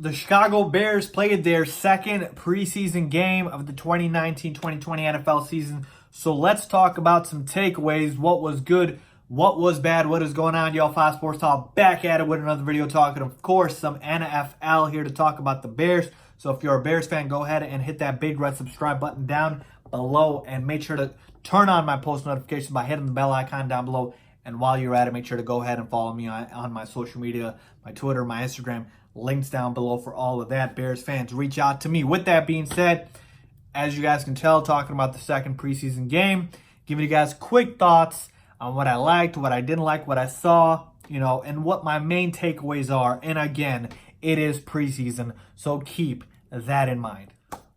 The Chicago Bears played their second preseason game of the 2019-2020 NFL season. So let's talk about some takeaways. What was good? What was bad? What is going on, y'all? 5 Sports Talk back at it with another video talking, of course, some NFL here to talk about the Bears. So if you're a Bears fan, go ahead and hit that big red subscribe button down below and make sure to turn on my post notifications by hitting the bell icon down below. And while you're at it, make sure to go ahead and follow me on my social media, my Twitter, my Instagram. Links down below for all of that. Bears fans, reach out to me. With that being said, as you guys can tell, talking about the second preseason game, giving you guys quick thoughts on what I liked, what I didn't like, what I saw, and what my main takeaways are. And again, it is preseason, so keep that in mind.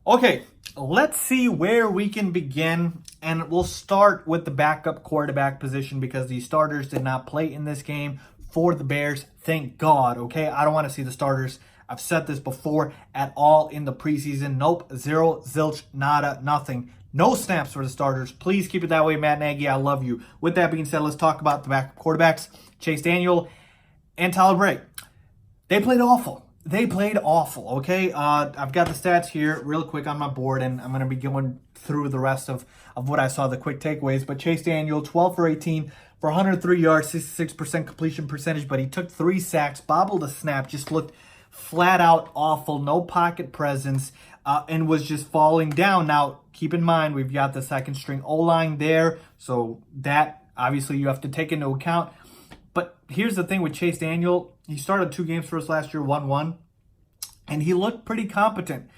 Okay, let's see where we can begin. And we'll start with the backup quarterback position because the starters did not play in this game for the Bears. Thank God, okay? I don't want to see the starters. I've said this before at all in the preseason. Nope, zero, zilch, nada, nothing. No snaps for the starters. Please keep it that way, Matt Nagy. I love you. With that being said, let's talk about the backup quarterbacks, Chase Daniel and Tyler Bray. They played awful. Okay? I've got the stats here real quick on my board, and I'm going to be going through the rest of what I saw, the quick takeaways. But Chase Daniel, 12 for 18 for 103 yards, 66% completion percentage, but he took 3 sacks, bobbled a snap, just looked flat out awful, no pocket presence, and was just falling down. Now, keep in mind, we've got the second string O-line there, so that obviously you have to take into account. But here's the thing with Chase Daniel. He started 2 games for us last year, 1-1, and he looked pretty competent.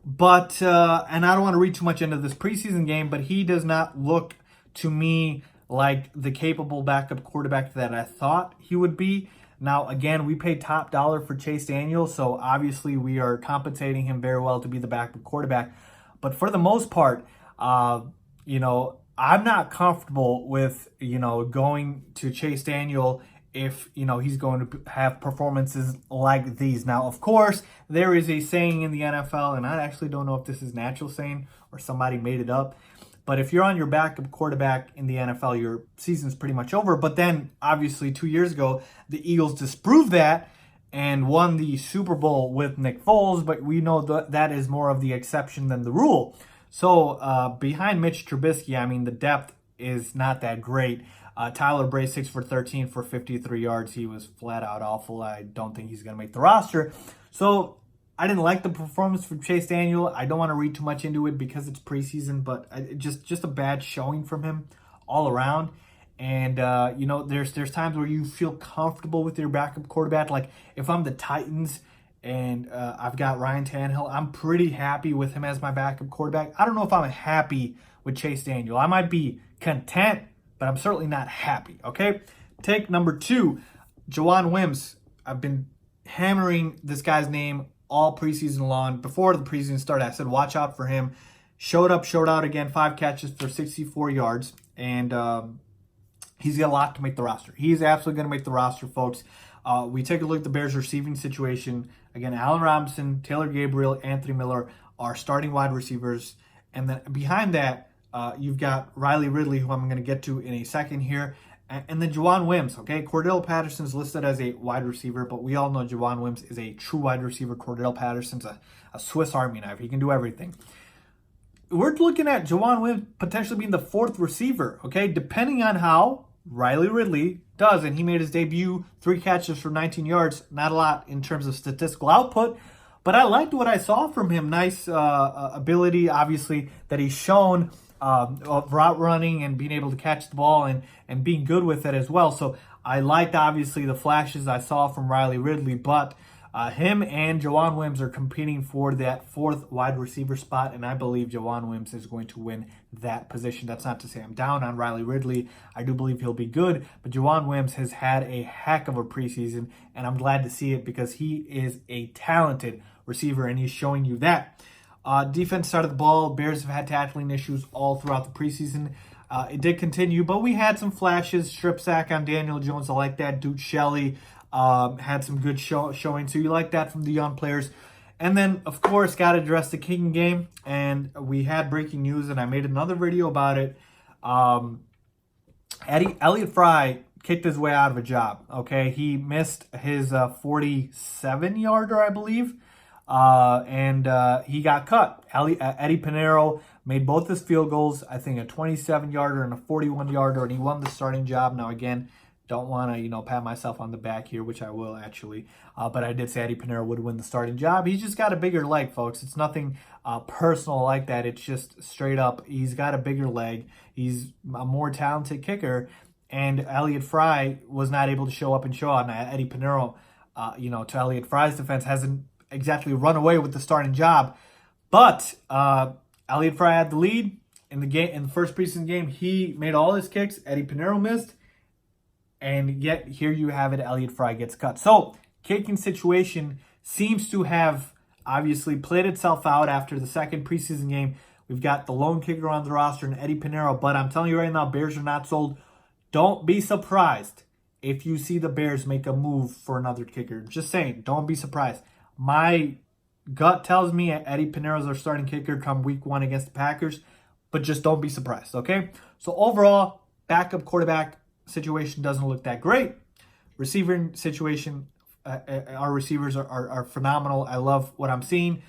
But, and I don't want to read too much into this preseason game, but he does not look to me like the capable backup quarterback that I thought he would be. Now, again, we paid top dollar for Chase Daniel, so obviously we are compensating him very well to be the backup quarterback. But for the most part, I'm not comfortable with, going to Chase Daniel if, he's going to have performances like these. Now, of course, there is a saying in the NFL, and I actually don't know if this is an actual saying or somebody made it up, but if you're on your backup quarterback in the NFL, your season's pretty much over. But then, obviously, 2 years ago, the Eagles disproved that and won the Super Bowl with Nick Foles, but we know that is more of the exception than the rule. So, behind Mitch Trubisky, I mean, the depth is not that great. Tyler Bray, 6 for 13 for 53 yards. He was flat out awful. I don't think he's going to make the roster. So, I didn't like the performance from Chase Daniel. I don't want to read too much into it because it's preseason, but just a bad showing from him all around. And, there's times where you feel comfortable with your backup quarterback. Like, if I'm the Titans and I've got Ryan Tannehill, I'm pretty happy with him as my backup quarterback. I don't know if I'm happy with Chase Daniel. I might be content, but I'm certainly not happy, okay? Take number 2, Jawan Wims. I've been hammering this guy's name all preseason long. Before the preseason started, I said, watch out for him. Showed up, showed out again, 5 catches for 64 yards. And he's got a lot to make the roster. He's absolutely going to make the roster, folks. We take a look at the Bears receiving situation. Again, Allen Robinson, Taylor Gabriel, Anthony Miller are starting wide receivers. And then behind that, you've got Riley Ridley, who I'm going to get to in a second here. And then Jawan Wims, okay? Cordell Patterson's listed as a wide receiver, but we all know Jawan Wims is a true wide receiver. Cordell Patterson's a Swiss Army knife. He can do everything. We're looking at Jawan Wims potentially being the 4th receiver, okay? Depending on how Riley Ridley does. And he made his debut, 3 catches for 19 yards. Not a lot in terms of statistical output, but I liked what I saw from him. Nice ability, obviously, that he's shown of route running and being able to catch the ball and being good with it as well. So I liked, obviously, the flashes I saw from Riley Ridley, but him and Jawan Wims are competing for that 4th wide receiver spot, and I believe Jawan Wims is going to win that position. That's not to say I'm down on Riley Ridley. I do believe he'll be good, but Jawan Wims has had a heck of a preseason, and I'm glad to see it because he is a talented receiver, and he's showing you that. Defense side of the ball, Bears have had tackling issues all throughout the preseason. It did continue, but we had some flashes. Strip sack on Daniel Jones, I like that. Duke Shelley had some good showing, so you like that from the young players. And then, of course, got to address the kicking game, and we had breaking news, and I made another video about it. Elliott Fry kicked his way out of a job, okay? He missed his 47-yarder, I believe. and he got cut. Eddie Pinheiro made both his field goals, I think a 27-yarder and a 41-yarder, and he won the starting job. Now, again, don't want to, pat myself on the back here, which I will actually. But I did say Eddie Pinheiro would win the starting job. He's just got a bigger leg, folks. It's nothing personal like that. It's just straight up. He's got a bigger leg. He's a more talented kicker. And Elliott Fry was not able to show up and show out. And Eddie Pinheiro, to Elliott Fry's defense, hasn't exactly run away with the starting job. But Elliott Fry had the lead in the game. In the first preseason game, he made all his kicks. Eddie Pinheiro missed. And yet, here you have it, Elliott Fry gets cut. So, kicking situation seems to have obviously played itself out after the second preseason game. We've got the lone kicker on the roster and Eddie Pinheiro. But I'm telling you right now, Bears are not sold. Don't be surprised if you see the Bears make a move for another kicker. Just saying, don't be surprised. My gut tells me Eddie Pinheiro's our starting kicker come week 1 against the Packers. But just don't be surprised, okay? So, overall, backup quarterback situation doesn't look that great. Receiver situation, our receivers are phenomenal. I love what I'm seeing.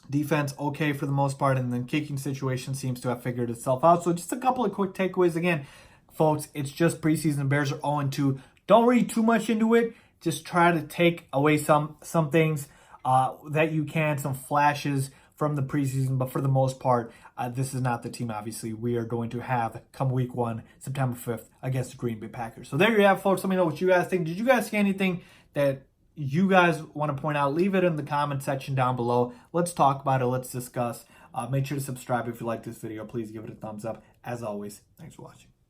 Defense, okay for the most part. And then kicking situation seems to have figured itself out. So just a couple of quick takeaways. Again, folks, it's just preseason. Bears are 0-2. Don't read too much into it. Just try to take away some things that you can, some flashes from the preseason, but for the most part, this is not the team, obviously, we are going to have come week 1, September 5th, against the Green Bay Packers. So there you have, folks. Let me know what you guys think. Did you guys see anything that you guys want to point out? Leave it in the comment section down below. Let's talk about it. Let's discuss. Make sure to subscribe if you like this video. Please give it a thumbs up. As always, thanks for watching.